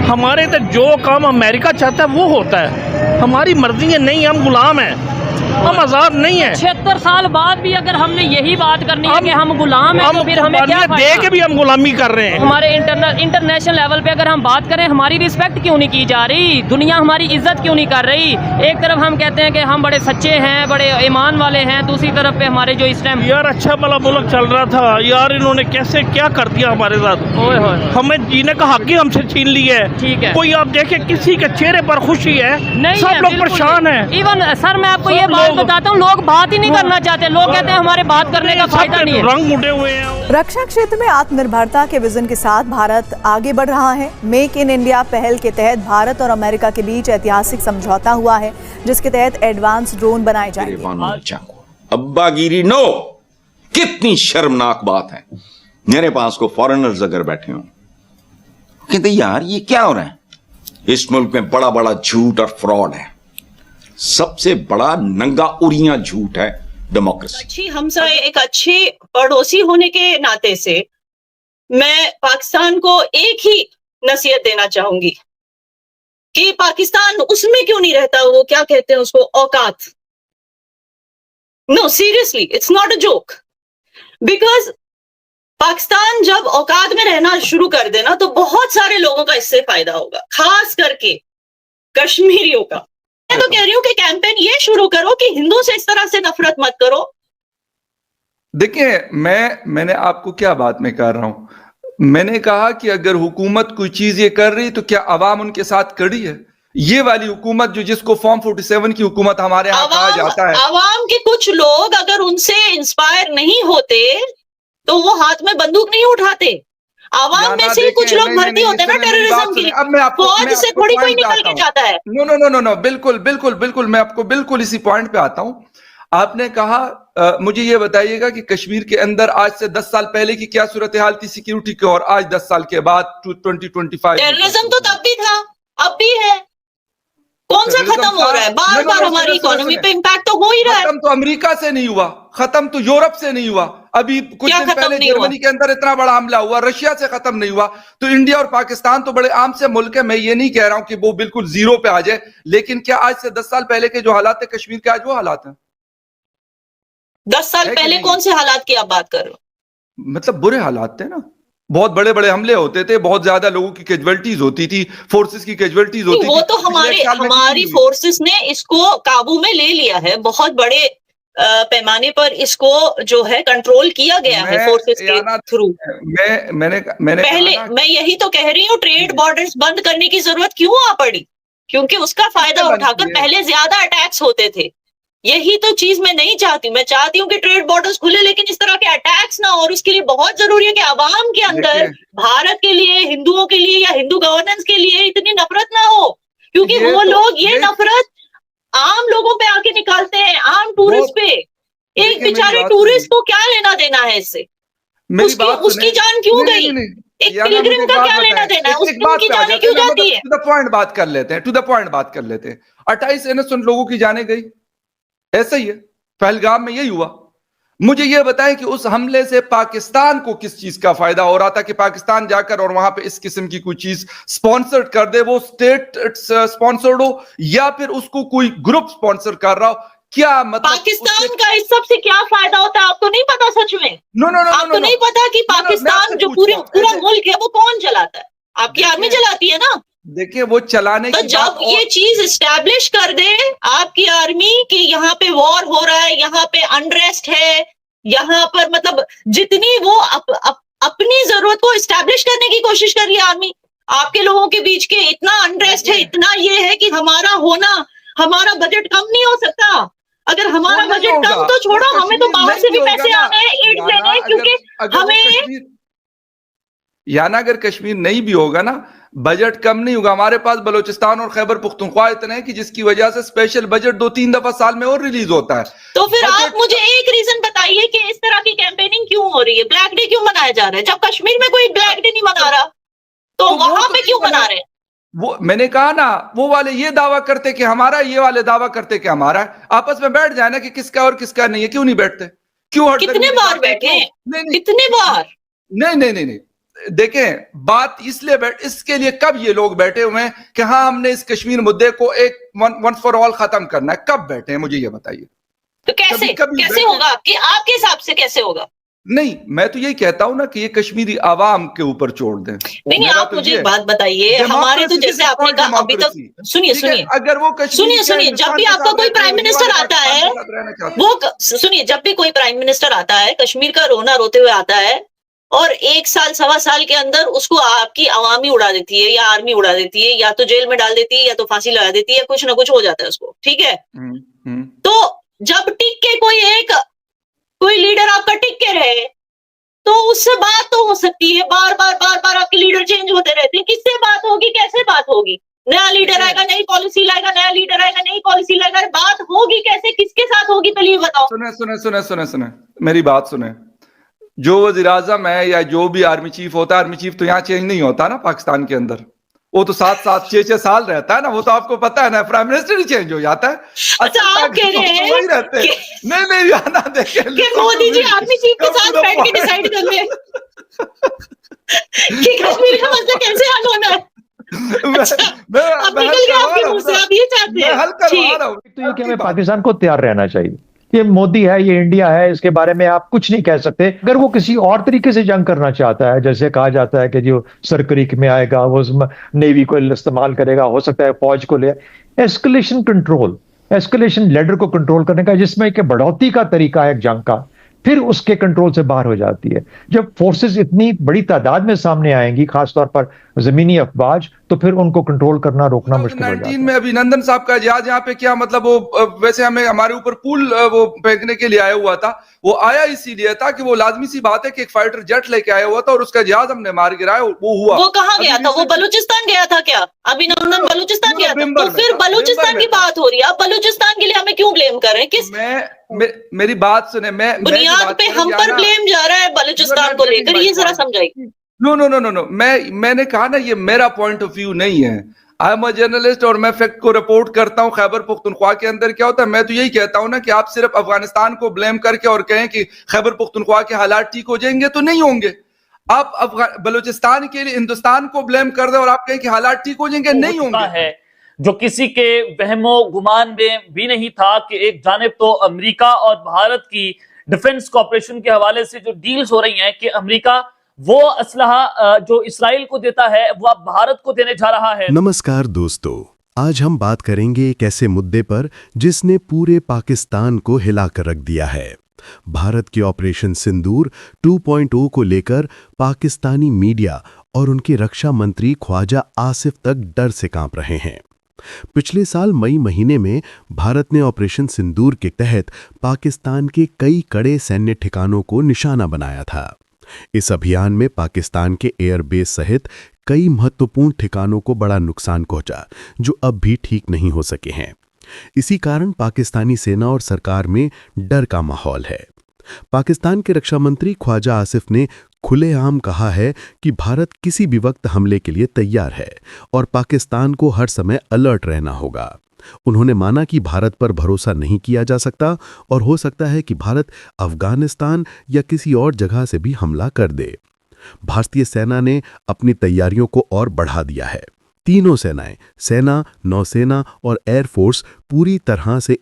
हमारे तो जो काम अमेरिका चाहता है वो होता है, हमारी मर्जी है नहीं, हम गुलाम हैं, हम आजाद नहीं है। 76 साल बाद भी अगर हमने यही बात करनी है कि हम गुलाम हैं, तो फिर हमें क्या दे फायदा? के भी हम गुलामी कर रहे हैं। हमारे इंटरनेशनल लेवल पे अगर हम बात करें, हमारी रिस्पेक्ट क्यों नहीं की जा रही? दुनिया हमारी इज्जत क्यों नहीं कर रही? एक तरफ हम कहते हैं कि हम बड़े सच्चे हैं, बड़े ईमान वाले हैं, दूसरी तरफ पे हमारे जो इस टाइम यार अच्छा भला मुल्क चल रहा था यार, इन्होंने कैसे क्या कर दिया हमारे साथ। ओए होए। हमें जीने का हक ही हमसे छीन लिया है। ठीक है। कोई आप देखे किसी के चेहरे पर खुशी है? नहीं सब है, लोग बिल्कुल परेशान नहीं। हैं। इवन सर मैं आपको सब ये बात लोग- बताता हूँ, लोग बात ही नहीं करना चाहते। लोग कहते हैं हमारे बात करने का फायदा नहीं है। रंग उड़े हुए हैं। रक्षा क्षेत्र में आत्मनिर्भरता के विजन के साथ भारत आगे बढ़ रहा है। मेक इन इंडिया पहल के तहत भारत और अमेरिका के बीच ऐतिहासिक समझौता हुआ है, जिसके तहत एडवांस ड्रोन बनाए जाएंगे। अब्बागिरी नो, कितनी शर्मनाक बात है। मेरे पास को फॉरेनर्स अगर बैठे हों, कहते यार ये क्या हो रहा है। इस मुल्क में बड़ा बड़ा झूठ और फ्रॉड है। सबसे बड़ा नंगा उरिया झूठ है डेमोक्रेसी। हमसे एक अच्छे पड़ोसी होने के नाते से मैं पाकिस्तान को एक ही नसीहत देना चाहूंगी कि पाकिस्तान उसमें क्यों नहीं रहता, वो क्या कहते हैं उसको, औकात। No seriously, it's not a joke. Because Pakistan जब औकात में रहना शुरू कर देना तो बहुत सारे लोगों का इससे फायदा होगा, खास करके कश्मीरियों का। मैं तो कह रही हूँ कि कैंपेन ये शुरू करो कि हिंदू से इस तरह से नफरत मत करो। देखिए मैंने आपको क्या बात में कर रहा हूं। मैंने कहा कि अगर हुकूमत कोई चीज ये कर रही तो क्या अवाम उनके साथ खड़ी है? ये वाली हुकूमत जो जिसको फॉर्म 47 की हुकूमत हमारे यहाँ कहा जाता है, अवाम के कुछ लोग अगर उनसे इंस्पायर नहीं होते तो वो हाथ में बंदूक नहीं उठाते। आवाम में से कुछ लोग भर्ती होते हैं ना टेररिज्म के लिए। अब मैं आपको फौज से थोड़ी कोई निकल के जाता है। No no no no no, बिल्कुल बिल्कुल बिल्कुल, मैं आपको बिल्कुल इसी पॉइंट पे आता हूं। आपने कहा मुझे ये बताइएगा कि कश्मीर के अंदर आज से 10 साल पहले की क्या सूरत हाल थी सिक्योरिटी की, और आज 10 साल के बाद 2025 टेररिज्म तो तब भी था, अब भी है। कौन सा खत्म हो रहा है? बार बार हमारी इकोनॉमी पे इम्पैक्ट तो हो ही रहा है। खत्म तो अमेरिका से नहीं हुआ, खत्म तो यूरोप से नहीं हुआ। अभी कुछ दिन पहले जर्मनी के अंदर इतना बड़ा हमला हुआ, रशिया से खत्म नहीं हुआ। तो इंडिया और पाकिस्तान तो बड़े आम से मुल्क है। मैं ये नहीं कह रहा हूं कि वो बिल्कुल जीरो पे आ जाए, लेकिन क्या आज से 10 साल पहले के जो हालात थे कश्मीर के, आज वो हालात हैं? 10 साल पहले कौन से हालात की आप बात कर रहे हो? मतलब बुरे हालात थे ना, बहुत बड़े बड़े हमले होते थे, बहुत ज्यादा लोगों की कैजुअलिटीज होती थी, फोर्सेस की कैजुअलिटीज होती थी। वो तो हमारी फोर्सेस ने इसको काबू में ले लिया है। बहुत बड़े पैमाने पर इसको जो है कंट्रोल किया गया है फोर्सेस के थ्रू। मैंने पहले मैं यही तो कह रही हूँ, ट्रेड बॉर्डर्स बंद करने की जरूरत क्यों आ पड़ी? क्योंकि उसका फायदा उठाकर पहले ज्यादा अटैक्स होते थे। यही तो चीज मैं नहीं चाहती। मैं चाहती हूँ कि ट्रेड बॉर्डर्स खुले, लेकिन इस तरह के अटैक्स ना हो। और उसके लिए बहुत जरूरी है कि आवाम के अंदर भारत के लिए, हिंदुओं के लिए या हिंदू गवर्नेंस के लिए इतनी नफरत ना हो, क्योंकि वो लोग ये नफरत आम लोगों पे आके निकालते हैं, आम टूरिस्ट पे। एक बेचारे टूरिस्ट को क्या लेना देना है इससे? उसकी जान क्यों गई? एक पिलग्रिम का क्या लेना देना है? उनकी जाने क्यों जाती है? टू द पॉइंट बात कर लेते हैं, टू द पॉइंट बात कर लेते हैं। 28 इनोसेंट लोगों की जाने गई, ऐसा ही है। पहलगाम में यही हुआ। मुझे यह बताएं कि उस हमले से पाकिस्तान को किस चीज का फायदा हो रहा था कि पाकिस्तान जाकर और वहां पे इस किस्म की कोई चीज स्पॉन्सर कर दे, वो स्टेट स्पॉन्सर्ड हो या फिर उसको कोई ग्रुप स्पॉन्सर कर रहा हो। क्या मतलब पाकिस्तान का इस सब से क्या फायदा होता है? आपको नहीं पता सच में? नो नो नो, आपको नहीं पता कि पाकिस्तान जो पूरा मुल्क है वो कौन चलाता है? आपकी आर्मी चलाती है ना। देखिए वो चलाने तो जब ये चीज एस्टैब्लिश कर दे आपकी आर्मी कि यहाँ पे वॉर हो रहा है, यहाँ पे अनरेस्ट है, यहाँ पर मतलब जितनी वो अपनी जरूरत को एस्टैब्लिश करने की कोशिश कर रही है आर्मी, आपके लोगों के बीच के इतना अनरेस्ट है, इतना ये है कि हमारा बजट कम नहीं हो सकता। अगर हमारा बजट कम तो छोड़ो, हमें तो बाहर से भी पैसे आने हैं एड देने, क्योंकि हमें याना अगर कश्मीर नहीं भी होगा ना, बजट कम नहीं होगा। हमारे पास बलूचिस्तान और खैबर पुख्तनख्वा इतने हैं कि जिसकी वजह से स्पेशल बजट 2-3 दफा साल में और रिलीज होता है। तो फिर आप मुझे एक रीजन बताइए कि इस तरह की कैंपेनिंग क्यों हो रही है? ब्लैक डे क्यों मनाया जा रहा है? जब कश्मीर में कोई ब्लैक डे नहीं मना रहा तो वहां पे क्यों मना रहे हैं? वो मैंने कहा ना, वो वाले ये दावा करते कि हमारा, ये वाले दावा करते कि हमारा। आपस में बैठ जाए ना कि किसका और किसका नहीं है। क्यों नहीं बैठते? क्यों? कितने बार बैठे? कितने बार? नहीं नहीं नहीं नहीं, देखें, बात इसलिए इसके लिए कब ये लोग बैठे हुए हैं कि हाँ हमने इस कश्मीर मुद्दे को एक वंस फॉर ऑल खत्म करना है, कब बैठे हैं मुझे ये बताइए। तो कैसे कैसे होगा आपके हिसाब से कैसे होगा? नहीं, मैं तो यही कहता हूँ ना कि ये कश्मीरी आवाम के ऊपर छोड़ दें। नहीं, आप मुझे एक बात बताइए, हमारे तो जैसे आपने कहा अभी तक, सुनिए अगर वो सुनिए, जब भी आपका कोई प्राइम मिनिस्टर आता है, वो सुनिए, जब भी कोई प्राइम मिनिस्टर आता है कश्मीर का रोना रोते हुए आता है, और 1 साल 1.25 साल के अंदर उसको आपकी आवामी उड़ा देती है या आर्मी उड़ा देती है, या तो जेल में डाल देती है या तो फांसी लगा देती है, कुछ ना कुछ हो जाता है उसको, ठीक है। तो जब टिक के कोई लीडर आपका टिक के रहे तो उससे बात तो हो सकती है। बार बार आपके लीडर चेंज होते रहते हैं, किससे बात होगी, कैसे बात होगी? नया लीडर आएगा, नई पॉलिसी लाएगा, नया लीडर आएगा, नई पॉलिसी लाएगा, बात होगी कैसे, किसके साथ होगी, पहले ये बताओ। सुने मेरी बात सुने। जो वज़ीर आज़म है या जो भी आर्मी चीफ होता है, आर्मी चीफ तो यहाँ चेंज नहीं होता ना पाकिस्तान के अंदर, वो तो 7-7 6-6 साल रहता है ना, वो तो आपको पता है ना, प्राइम मिनिस्टर ही चेंज हो जाता है। अच्छा, आप कह रहे हैं वही रहते हैं। नहीं आना देखे कि मोदी जी आर्मी चीफ के साथ बैठ के डिसाइड कर ले कि कश्मीर का मसला कैसे हल होना है। अब निकल गया आपके मुंह से, आप ये चाहते हैं। हल करवा रहा हूं। तो ये कि हमें पाकिस्तान को तैयार रहना चाहिए। ये मोदी है, ये इंडिया है, इसके बारे में आप कुछ नहीं कह सकते। अगर वो किसी और तरीके से जंग करना चाहता है, जैसे कहा जाता है कि जो सरक्रीक में आएगा वो नेवी को इस्तेमाल करेगा, हो सकता है फौज को ले, एस्केलेशन लेडर को कंट्रोल करने का, जिसमें कि बढ़ोतरी का तरीका है एक जंग का, फिर उसके कंट्रोल से बाहर हो जाती है। जब फोर्सेस इतनी बड़ी तादाद में सामने आएंगी, खासतौर पर जमीनी अफवाज, तो फिर उनको कंट्रोल करना, रोकना मुश्किल हो जाता है। में अभिनंदन साहब का जहाज यहाँ पे क्या मतलब, वो वैसे हमें हमारे ऊपर पुल वो फेंकने के लिए आया हुआ था, वो आया इसीलिए था कि वो लाजमी सी बात है कि एक फाइटर जेट लेके आया हुआ था और उसका जहाज हमने मार गिराया, वो हुआ। वो कहाँ गया था? वो बलूचिस्तान गया था क्या? अभिनंदन बलूचिस्तान गया था? तो फिर बलूचिस्तान की बात हो रही है, आप बलूचिस्तान के लिए हमें क्यों ब्लेम कर रहे हैं? किस मेरी बात सुने, बुनियाद पे हम पर ब्लेम जा रहा है बलूचिस्तान को लेकर, ये जरा समझाइए। नो, मैंने कहा ना, ये मेरा पॉइंट ऑफ व्यू नहीं है। आई एम अ जर्नलिस्ट और मैं फैक्ट को रिपोर्ट करता हूं। खैबर पख्तूनख्वा के अंदर क्या होता है, मैं तो यही कहता हूं ना कि आप सिर्फ अफगानिस्तान को ब्लेम करके और कहें कि खैबर पख्तूनख्वा के हालात ठीक हो जाएंगे, तो नहीं होंगे। आप बलूचिस्तान के लिए हिंदुस्तान को ब्लेम कर दें और आप कहें कि हालात ठीक हो जाएंगे, नहीं होंगे। है जो किसी के वहमो गुमान में भी नहीं था कि एक जानिब तो अमेरिका और भारत की डिफेंस कॉर्पोरेशन के हवाले से जो डील्स हो रही हैं कि अमेरिका वो असलहा जो इस्राइल को देता है वो अब भारत को देने जा रहा है। नमस्कार दोस्तों, आज हम बात करेंगे एक ऐसे मुद्दे पर जिसने पूरे पाकिस्तान को हिलाकर रख दिया है। भारत के ऑपरेशन सिंदूर 2.0 को लेकर पाकिस्तानी मीडिया और उनके रक्षा मंत्री ख्वाजा आसिफ तक डर से कांप रहे हैं। पिछले साल मई महीने में भारत ने ऑपरेशन सिंदूर के तहत पाकिस्तान के कई कड़े सैन्य ठिकानों को निशाना बनाया था। इस अभियान में पाकिस्तान के एयरबेस सहित कई महत्वपूर्ण ठिकानों को बड़ा नुकसान पहुंचा, जो अब भी ठीक नहीं हो सके हैं। इसी कारण पाकिस्तानी सेना और सरकार में डर का माहौल है। पाकिस्तान के रक्षा मंत्री ख्वाजा आसिफ ने खुलेआम कहा है कि भारत किसी भी वक्त हमले के लिए तैयार है और पाकिस्तान को हर समय अलर्ट रहना होगा। उन्होंने माना कि भारत पर भरोसा नहीं किया जा सकता और हो सकता है कि भारत अफगानिस्तान या किसी और जगह से भी हमला कर दे। भारतीय सेना ने अपनी तैयारियों को और बढ़ा दिया है। तीनों सेनाएं, सेना, नौसेना और एयरफोर्स पूरी तरह से